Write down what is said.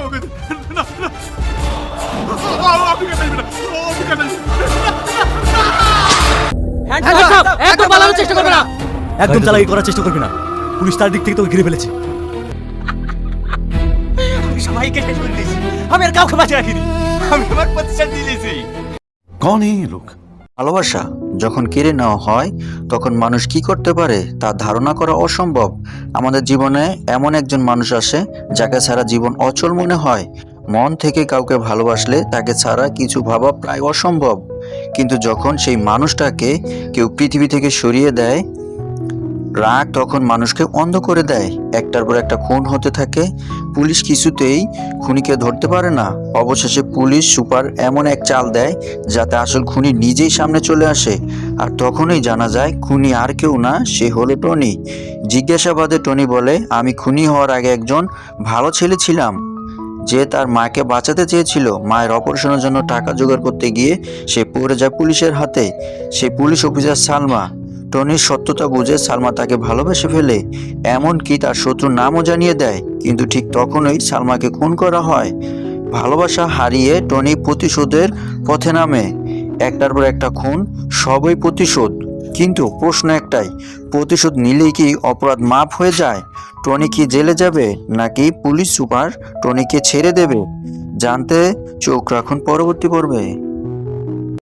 আমাকে না না আপনি কেন না আপনি কেন একদম পালানোর চেষ্টা করবে না। একদম চালাকি করার চেষ্টা করবি না, পুলিশ তার দিক থেকে তোকে ঘিরে ফেলেছে। আমি সবাইকে শেষ করে দিয়েছি, আমি আর কাউকে বাঁচিয়ে রাখিনি, আমি আমার প্রতিশোধ দিয়ে দিয়েছি। कौन है ये लोग? ভালোবাসা যখন কেড়ে নেওয়া হয় তখন মানুষ কি করতে পারে তা ধারণা করা অসম্ভব। আমাদের জীবনে এমন একজন মানুষ আসে যাকে ছাড়া জীবন অচল মনে হয়। মন থেকে কাউকে ভালোবাসলে তাকে ছাড়া কিছু ভাবা প্রায় অসম্ভব। কিন্তু যখন সেই মানুষটাকে কেউ পৃথিবী থেকে সরিয়ে দেয়, রাগ তখন মানুষকে অন্ধ করে দেয়। একটার পর একটা খুন হতে থাকে, পুলিশ কিছুতেই খুনিকে ধরতে পারে না। অবশেষে পুলিশ সুপার এমন এক চাল দেয় যাতে আসল খুনি নিজেই সামনে চলে আসে। আর তখনই জানা যায় খুনি আর কেউ না, সে হলো টনি। জিজ্ঞাসাবাদে টনি বলে, আমি খুনি হওয়ার আগে একজন ভালো ছেলে ছিলাম যে তার মাকে বাঁচাতে চেয়েছিল। মায়ের অপারেশনের জন্য টাকা জোগাড় করতে গিয়ে সে পড়ে যায় পুলিশের হাতে। সেই পুলিশ অফিসার সালমা। টনির সত্যতা বুঝে সালমা তাকে ভালোবেসে ফেলে, এমনকি তার শত্রুর নামও জানিয়ে দেয়। কিন্তু ঠিক তখনই সালমাকে খুন করা হয়। ভালোবাসা হারিয়ে টনি প্রতিশোধের পথে নামে। একটার পর একটা খুন, সবই প্রতিশোধ। কিন্তু প্রশ্ন একটাই, প্রতিশোধ নিলেই কি অপরাধ মাফ হয়ে যায়? টনি কি জেলে যাবে, নাকি পুলিশ সুপার টনিকে ছেড়ে দেবে? জানতে চোখ রাখুন পরবর্তী পর্বে।